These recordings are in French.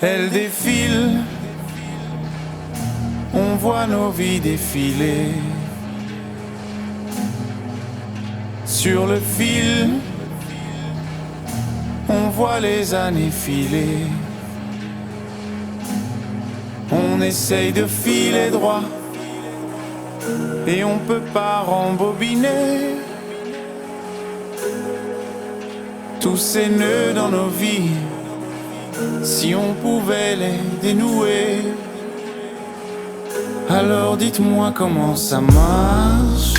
Elle défile, on voit nos vies défiler. Sur le fil, on voit les années filer. On essaye de filer droit et on peut pas rembobiner tous ces nœuds dans nos vies. Si on pouvait les dénouer, alors dites-moi comment ça marche.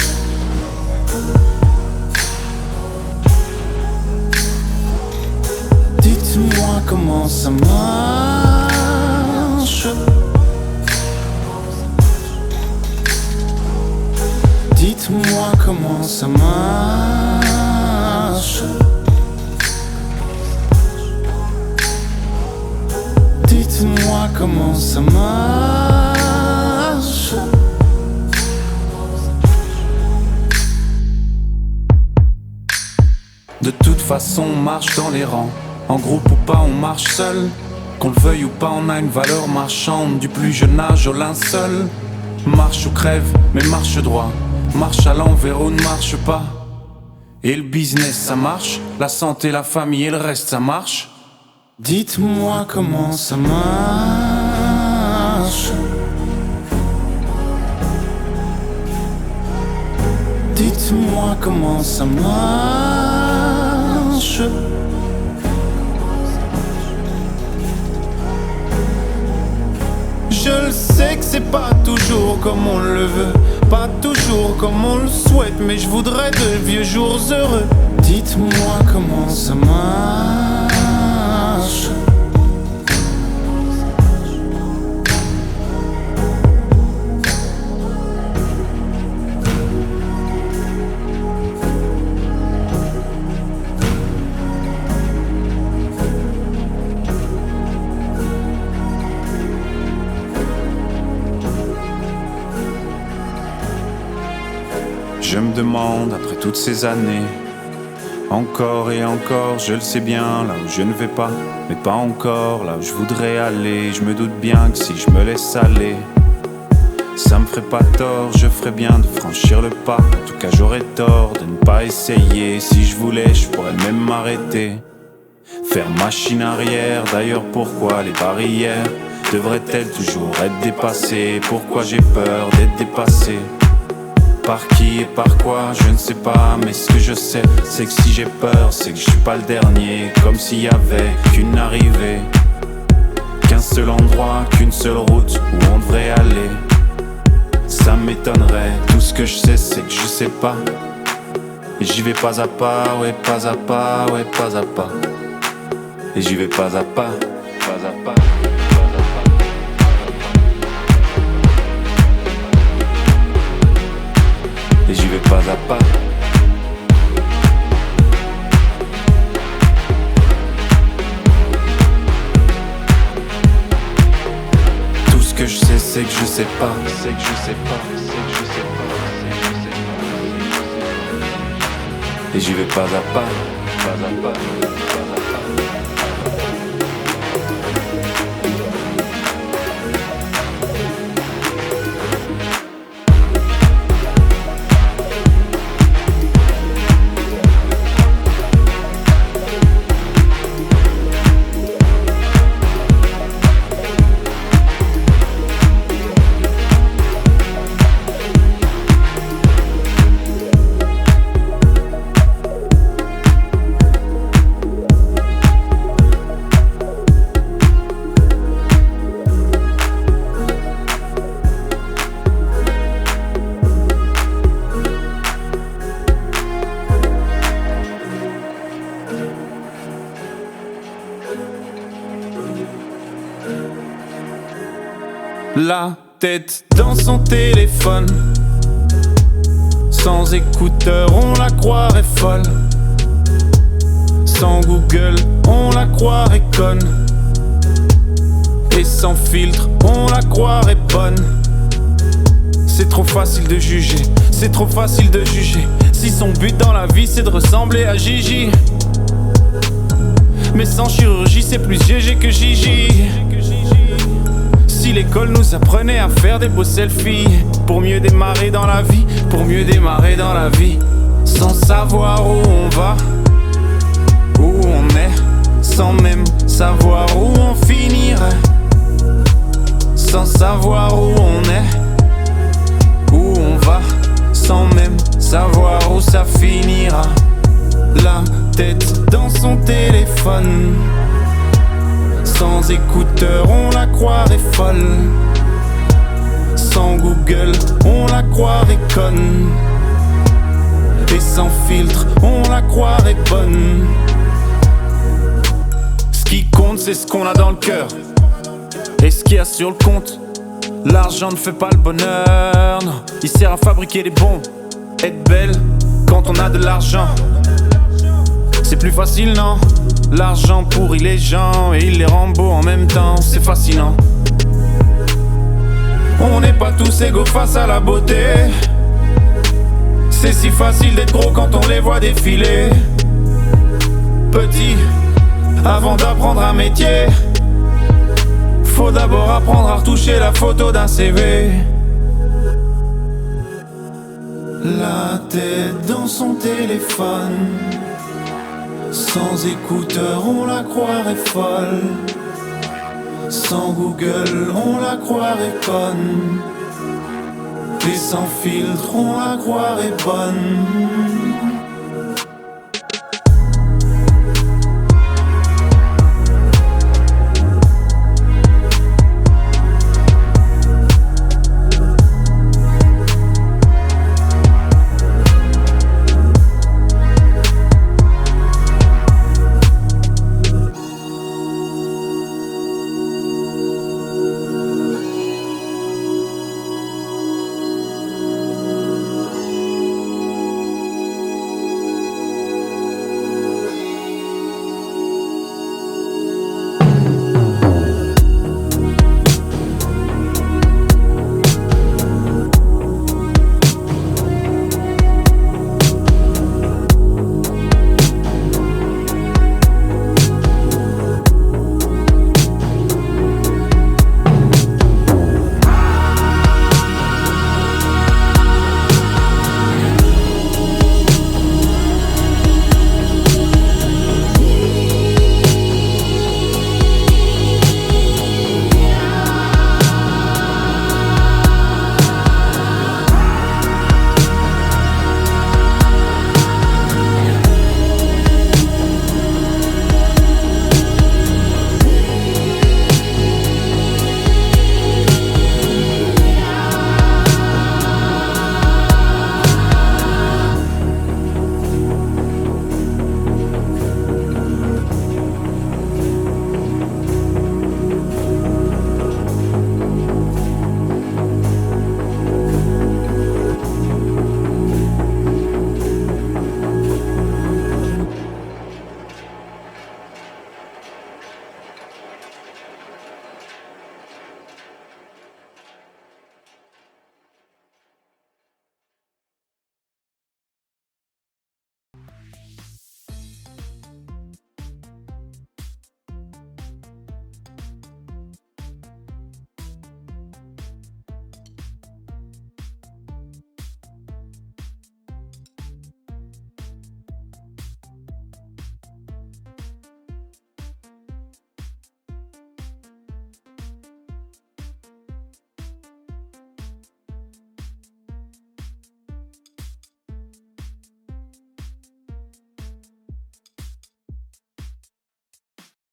Dites-moi comment ça marche. Dites-moi comment ça marche. Dites-moi comment ça marche. De toute façon, on marche dans les rangs. En groupe ou pas, on marche seul. Qu'on le veuille ou pas, on a une valeur marchande. Du plus jeune âge au linceul. Marche ou crève, mais marche droit. Marche à l'envers ou ne marche pas. Et le business, ça marche. La santé, la famille et le reste, ça marche. Dites-moi comment ça marche. Dites-moi comment ça marche. Je le sais que c'est pas toujours comme on le veut, pas toujours comme on le souhaite, mais je voudrais de vieux jours heureux. Dites-moi comment ça marche. Je me demande, après toutes ces années, encore et encore, je le sais bien, là où je ne vais pas, mais pas encore, là où je voudrais aller. Je me doute bien que si je me laisse aller, ça me ferait pas tort, je ferais bien de franchir le pas. En tout cas j'aurais tort de ne pas essayer. Si je voulais, je pourrais même m'arrêter, faire machine arrière. D'ailleurs pourquoi les barrières devraient-elles toujours être dépassées? Pourquoi j'ai peur d'être dépassé? Par qui et par quoi, je ne sais pas, mais ce que je sais, c'est que si j'ai peur, c'est que je suis pas le dernier. Comme s'il y avait qu'une arrivée, qu'un seul endroit, qu'une seule route où on devrait aller. Ça m'étonnerait, tout ce que je sais, c'est que je sais pas. Et j'y vais pas à pas, ouais, pas à pas, ouais, pas à pas. Et j'y vais pas à pas, pas à pas. Et j'y vais pas à pas. Tout ce que je sais, c'est que je sais pas. C'est que je sais pas, c'est que je sais pas, c'est que je sais pas. Et j'y vais pas à pas, pas à pas, pas à pas. La tête dans son téléphone, sans écouteurs on la croirait folle. Sans Google on la croirait conne. Et sans filtre on la croirait bonne. C'est trop facile de juger, c'est trop facile de juger. Si son but dans la vie c'est de ressembler à Gigi, mais sans chirurgie c'est plus GG que Gigi. si l'école nous apprenait à faire des beaux selfies, pour mieux démarrer dans la vie, pour mieux démarrer dans la vie, sans savoir où on va, où on est, sans même savoir où on finirait, sans savoir où on est, où on va, sans même savoir où ça finira. La tête dans son téléphone, sans écouteurs on la croirait folle, sans Google on la croirait conne, et sans filtre on la croirait bonne. Ce qui compte c'est ce qu'on a dans le cœur et ce qu'il y a sur le compte. L'argent ne fait pas le bonheur, non. Il sert à fabriquer des bombes, être belle quand on a de l'argent. C'est plus facile, non? L'argent pourrit les gens et il les rend beaux en même temps, c'est fascinant. On n'est pas tous égaux face à la beauté. C'est si facile d'être gros quand on les voit défiler. Petit, avant d'apprendre un métier, faut d'abord apprendre à retoucher la photo d'un CV. La tête dans son téléphone, sans écouteurs on la croirait folle, sans Google on la croirait conne, et sans filtre on la croirait bonne.